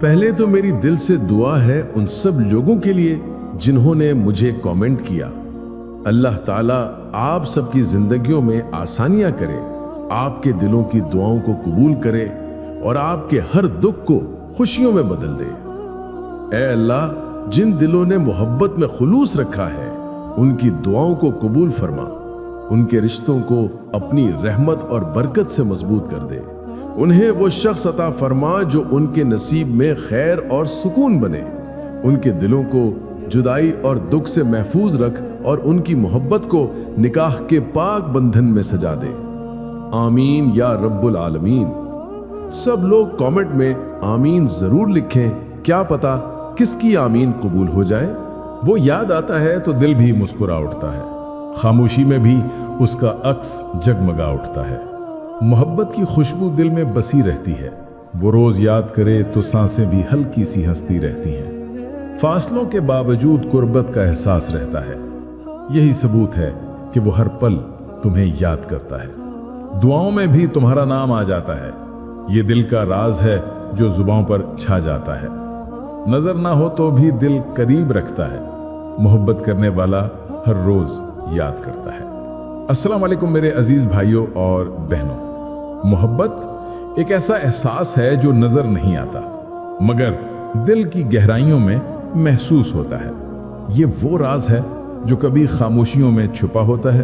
पहले तो मेरी दिल से दुआ है उन सब लोगों के लिए जिन्होंने मुझे कमेंट किया। अल्लाह ताला आप सबकी जिंदगियों में आसानियां करे, आपके दिलों की दुआओं को कबूल करे और आपके हर दुख को खुशियों में बदल दे। ऐ अल्लाह, जिन दिलों ने मोहब्बत में खुलूस रखा है उनकी दुआओं को कबूल फरमा, उनके रिश्तों को अपनी रहमत और बरकत से मजबूत कर दे। उन्हें वो शख्स अता फरमा जो उनके नसीब में खैर और सुकून बने। उनके दिलों को जुदाई और दुख से महफूज रख और उनकी मोहब्बत को निकाह के पाक बंधन में सजा दे। आमीन या रब्बुल आलमीन। सब लोग कमेंट में आमीन जरूर लिखें, क्या पता किसकी आमीन कबूल हो जाए। वो याद आता है तो दिल भी मुस्कुरा उठता है, खामोशी में भी उसका अक्स जगमगा उठता है। मोहब्बत की खुशबू दिल में बसी रहती है, वो रोज याद करे तो सांसें भी हल्की सी हंसती रहती हैं। फासलों के बावजूद कुर्बत का एहसास रहता है, यही सबूत है कि वो हर पल तुम्हें याद करता है। दुआओं में भी तुम्हारा नाम आ जाता है, ये दिल का राज है जो जुबान पर छा जाता है। नजर ना हो तो भी दिल करीब रखता है, मोहब्बत करने वाला हर रोज याद करता है। अस्सलाम वालेकुम मेरे अजीज भाइयों और बहनों। मोहब्बत एक ऐसा एहसास है जो नजर नहीं आता मगर दिल की गहराइयों में महसूस होता है। ये वो राज है जो कभी खामोशियों में छुपा होता है,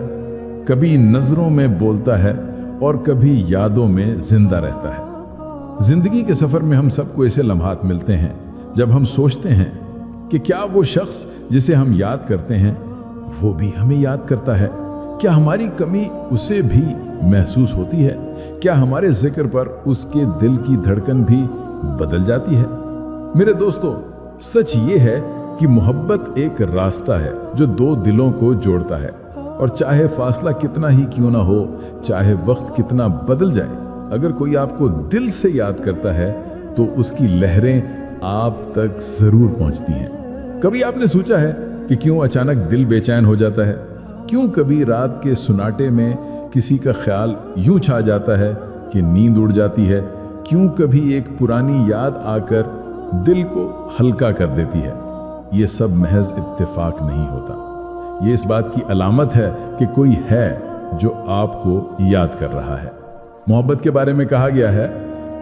कभी नजरों में बोलता है और कभी यादों में जिंदा रहता है। जिंदगी के सफर में हम सबको ऐसे लम्हात मिलते हैं जब हम सोचते हैं कि क्या वो शख्स जिसे हम याद करते हैं वो भी हमें याद करता है। क्या हमारी कमी उसे भी महसूस होती है? क्या हमारे जिक्र पर उसके दिल की धड़कन भी बदल जाती है? मेरे दोस्तों, सच ये है कि मोहब्बत एक रास्ता है जो दो दिलों को जोड़ता है, और चाहे फासला कितना ही क्यों ना हो, चाहे वक्त कितना बदल जाए, अगर कोई आपको दिल से याद करता है तो उसकी लहरें आप तक जरूर पहुंचती हैं। कभी आपने सोचा है कि क्यों अचानक दिल बेचैन हो जाता है? क्यों कभी रात के सुनाटे में किसी का ख्याल यूं छा जाता है कि नींद उड़ जाती है? क्यों कभी एक पुरानी याद आकर दिल को हल्का कर देती है? ये सब महज इत्तेफाक नहीं होता, ये इस बात की अलामत है कि कोई है जो आपको याद कर रहा है। मोहब्बत के बारे में कहा गया है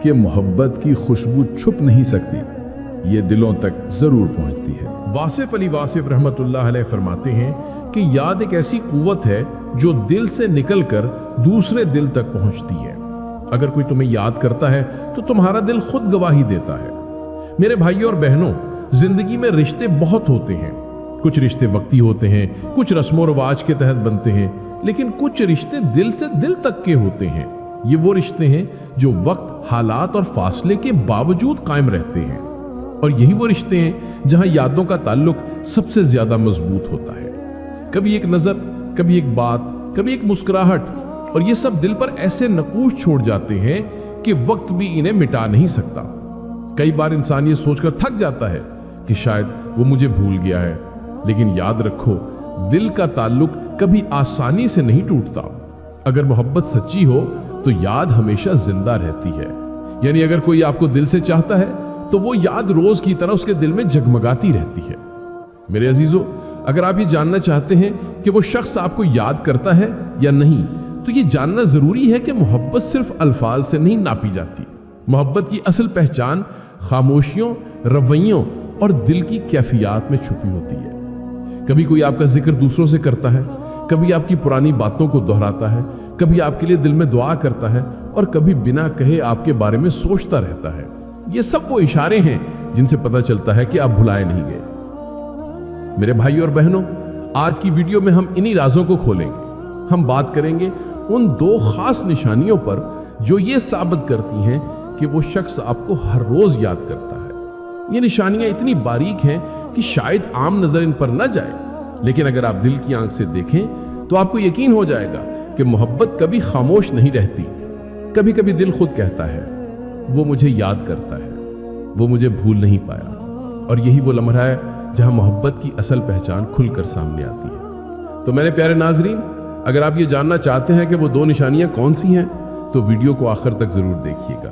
कि मोहब्बत की खुशबू छुप नहीं सकती, ये दिलों तक जरूर पहुंचती है। वासिफ अली वासिफ रहमतुल्लाह अलैह फरमाते हैं कि याद एक ऐसी कुव्वत है जो दिल से निकलकर दूसरे दिल तक पहुंचती है। अगर कोई तुम्हें याद करता है तो तुम्हारा दिल खुद गवाही देता है। मेरे भाइयों और बहनों, जिंदगी में रिश्ते बहुत होते हैं। कुछ रिश्ते वक्ती होते हैं, कुछ रस्मों रिवाज के तहत बनते हैं, लेकिन कुछ रिश्ते दिल से दिल तक के होते हैं। ये वो रिश्ते हैं जो वक्त, हालात और फासले के बावजूद कायम रहते हैं, और यही वो रिश्ते हैं जहां यादों का ताल्लुक सबसे ज्यादा मजबूत होता है। कभी एक नजर, कभी एक बात, कभी एक मुस्कुराहट, और ये सब दिल पर ऐसे नकूश छोड़ जाते हैं कि वक्त भी इन्हें मिटा नहीं सकता। कई बार इंसान ये सोचकर थक जाता है कि शायद वो मुझे भूल गया है, लेकिन याद रखो, दिल का ताल्लुक कभी आसानी से नहीं टूटता। अगर मोहब्बत सच्ची हो तो याद हमेशा जिंदा रहती है। यानी अगर कोई आपको दिल से चाहता है तो वो याद रोज की तरह उसके दिल में जगमगाती रहती है। मेरे अजीजों, अगर आप ये जानना चाहते हैं कि वो शख्स आपको याद करता है या नहीं, तो ये जानना जरूरी है कि मोहब्बत सिर्फ अल्फाज से नहीं नापी जाती। मोहब्बत की असल पहचान खामोशियों, रवैयों और दिल की कैफियत में छुपी होती है। कभी कोई आपका जिक्र दूसरों से करता है, कभी आपकी पुरानी बातों को दोहराता है, कभी आपके लिए दिल में दुआ करता है, और कभी बिना कहे आपके बारे में सोचता रहता है। ये सब वो इशारे हैं जिनसे पता चलता है कि आप भुलाए नहीं गए। मेरे भाई और बहनों, आज की वीडियो में हम इन्हीं राजों को खोलेंगे। हम बात करेंगे उन दो खास निशानियों पर जो ये साबित करती हैं कि वो शख्स आपको हर रोज याद करता है। ये निशानियां इतनी बारीक हैं कि शायद आम नजर इन पर न जाए, लेकिन अगर आप दिल की आंख से देखें तो आपको यकीन हो जाएगा कि मोहब्बत कभी खामोश नहीं रहती। कभी कभी दिल खुद कहता है, वो मुझे याद करता है, वो मुझे भूल नहीं पाया। और यही वो लम्हा है जहां मोहब्बत की असल पहचान खुलकर सामने आती है। तो मेरे प्यारे नाजरीन, अगर आप ये जानना चाहते हैं कि वो दो निशानियां कौन सी हैं, तो वीडियो को आखिर तक जरूर देखिएगा,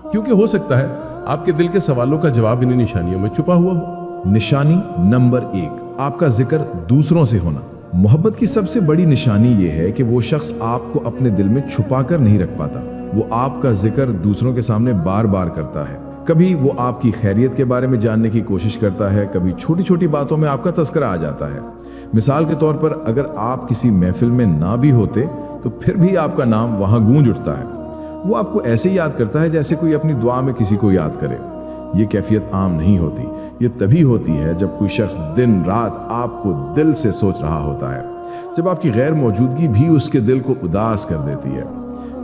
क्योंकि हो सकता है आपके दिल के सवालों का जवाब इन्हीं निशानियों में छुपा हुआ हो। निशानी नंबर 1, आपका जिक्र दूसरों से होना। मोहब्बत की सबसे बड़ी निशानी यह है कि वो शख्स आपको अपने दिल में छुपा कर नहीं रख पाता। वो आपका जिक्र दूसरों के सामने बार बार करता है। कभी वो आपकी खैरियत के बारे में जानने की कोशिश करता है, कभी छोटी छोटी बातों में आपका तस्करा आ जाता है। मिसाल के तौर पर अगर आप किसी महफिल में ना भी होते तो फिर भी आपका नाम वहां गूंज उठता है। वो आपको ऐसे याद करता है जैसे कोई अपनी दुआ में किसी को याद करे। ये कैफियत आम नहीं होती, ये तभी होती है जब कोई शख्स दिन रात आपको दिल से सोच रहा होता है, जब आपकी गैर मौजूदगी भी उसके दिल को उदास कर देती है।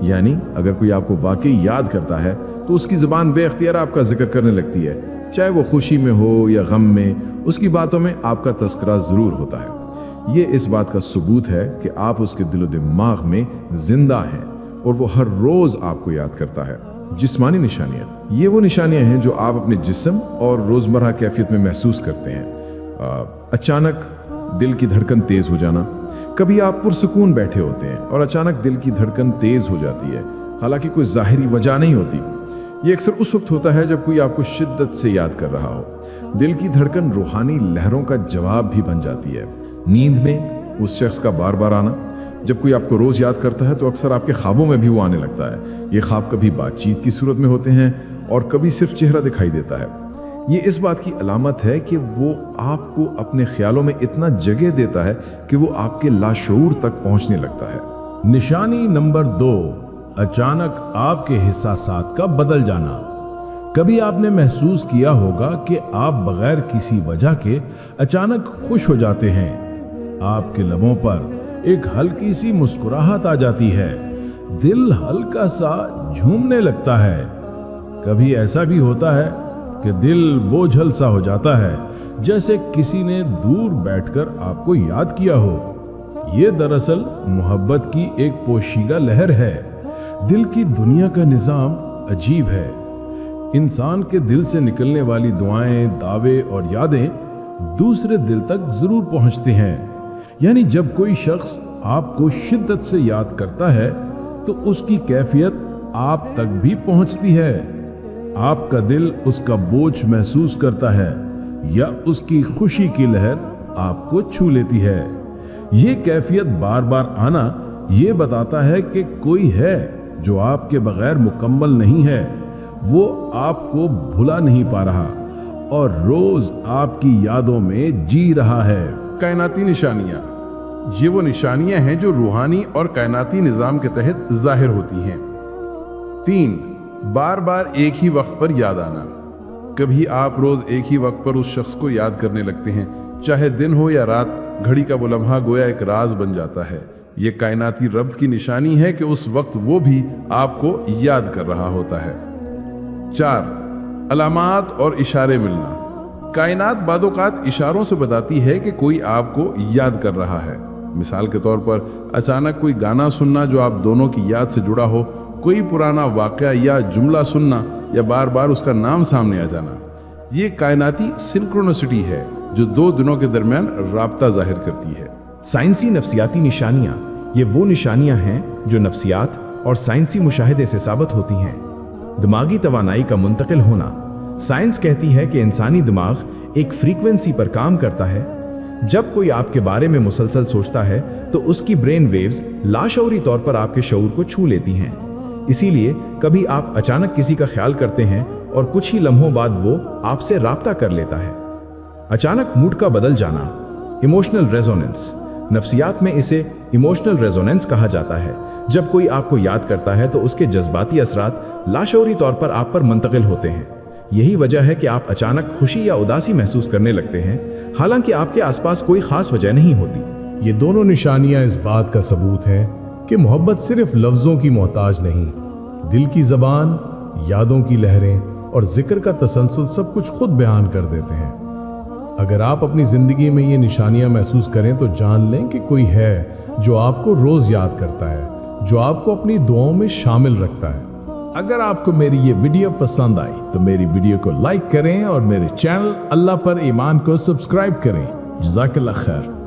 यानी अगर कोई आपको वाकई याद करता है तो उसकी ज़ुबान बेख्तियार आपका जिक्र करने लगती है, चाहे वो खुशी में हो या गम में, उसकी बातों में आपका तस्करा ज़रूर होता है। ये इस बात का सबूत है कि आप उसके दिलो दिमाग में जिंदा हैं और वो हर रोज़ आपको याद करता है। जिस्मानी निशानियाँ, ये वो निशानियाँ हैं जो आप अपने जिस्म और रोज़मर्रा कैफियत में महसूस करते हैं। अचानक दिल की धड़कन तेज़ हो जाना। कभी आप पुरसुकून बैठे होते हैं और अचानक दिल की धड़कन तेज़ हो जाती है, हालांकि कोई ज़ाहिरी वजह नहीं होती। ये अक्सर उस वक्त होता है जब कोई आपको शिद्दत से याद कर रहा हो। दिल की धड़कन रूहानी लहरों का जवाब भी बन जाती है। नींद में उस शख्स का बार बार आना। जब कोई आपको रोज़ याद करता है तो अक्सर आपके ख्वाबों में भी वो आने लगता है। ये ख्वाब कभी बातचीत की सूरत में होते हैं और कभी सिर्फ चेहरा दिखाई देता है। ये इस बात की अलामत है कि वो आपको अपने ख्यालों में इतना जगह देता है कि वो आपके लाशऊर तक पहुंचने लगता है। निशानी नंबर 2, अचानक आपके हिस्सासात का बदल जाना। कभी आपने महसूस किया होगा कि आप बगैर किसी वजह के अचानक खुश हो जाते हैं। आपके लबों पर एक हल्की सी मुस्कुराहट आ जाती है, दिल हल्का सा झूमने लगता है। कभी ऐसा भी होता है कि दिल बोझल सा हो जाता है, जैसे किसी ने दूर बैठकर आपको याद किया हो। ये दरअसल मोहब्बत की एक पोशीदा लहर है। दिल की दुनिया का निज़ाम अजीब है। इंसान के दिल से निकलने वाली दुआएं, दावे और यादें दूसरे दिल तक जरूर पहुंचती हैं। यानी जब कोई शख्स आपको शिद्दत से याद करता है तो उसकी कैफियत आप तक भी पहुंचती है। आपका दिल उसका बोझ महसूस करता है या उसकी खुशी की लहर आपको छू लेती है। ये कैफियत बार बार आना ये बताता है कि कोई है जो आपके बगैर मुकम्मल नहीं है। वो आपको भुला नहीं पा रहा और रोज आपकी यादों में जी रहा है। कायनाती निशानियाँ, ये वो निशानियाँ हैं जो रूहानी और कायनाती निज़ाम के तहत जाहिर होती हैं। 3, बार बार एक ही वक्त पर याद आना। कभी आप रोज एक ही वक्त पर उस शख्स को याद करने लगते हैं, चाहे दिन हो या रात। घड़ी का वो लम्हा गोया एक राज बन जाता है। ये कायनाती रब्त की निशानी है कि उस वक्त वो भी आपको याद कर रहा होता है। 4, अलामात और इशारे मिलना। कायनात बादौकात इशारों से बताती है कि कोई आपको याद कर रहा है। मिसाल के तौर पर अचानक कोई गाना सुनना जो आप दोनों की याद से जुड़ा हो, कोई पुराना वाक़या या जुमला सुनना या बार बार उसका नाम सामने आ जाना। ये कायनाती सिंक्रोनिसिटी है जो 2 दिनों के दरमियान राब्ता जाहिर करती है। साइंसी नफ्सियाती निशानियाँ, ये वो निशानियाँ हैं जो नफ्सियात और साइंसी मुशाहिदे से साबित होती हैं। दिमागी तवानाई का मुंतकिल होना। साइंस कहती है कि इंसानी दिमाग एक फ्रीक्वेंसी पर काम करता है। जब कोई आपके बारे में मुसलसल सोचता है तो उसकी ब्रेन वेव्स लाशऊरी तौर पर आपके शऊर को छू लेती हैं। इसीलिए कभी आप अचानक किसी का ख्याल करते हैं और कुछ ही लम्हों बाद वो आपसे राब्ता कर लेता है। अचानक मूड का बदल जाना, इमोशनल रेजोनेंस। नफ्सियात में इसे इमोशनल रेजोनेंस कहा जाता है। जब कोई आपको याद करता है तो उसके जज्बाती असरात लाशऊरी तौर पर आप पर मुंतकिल होते हैं। यही वजह है कि आप अचानक खुशी या उदासी महसूस करने लगते हैं, हालांकि आपके आसपास कोई खास वजह नहीं होती। ये दोनों निशानियां इस बात का सबूत हैं कि मोहब्बत सिर्फ लफ्ज़ों की मोहताज नहीं, दिल की ज़बान, यादों की लहरें और जिक्र का तसलसल सब कुछ खुद बयान कर देते हैं। अगर आप अपनी ज़िंदगी में ये निशानियां महसूस करें तो जान लें कि कोई है जो आपको रोज़ याद करता है, जो आपको अपनी दुआओं में शामिल रखता है। अगर आपको मेरी ये वीडियो पसंद आई तो मेरी वीडियो को लाइक करें और मेरे चैनल अल्लाह पर ईमान को सब्सक्राइब करें। जज़ाकल्लाह खैर।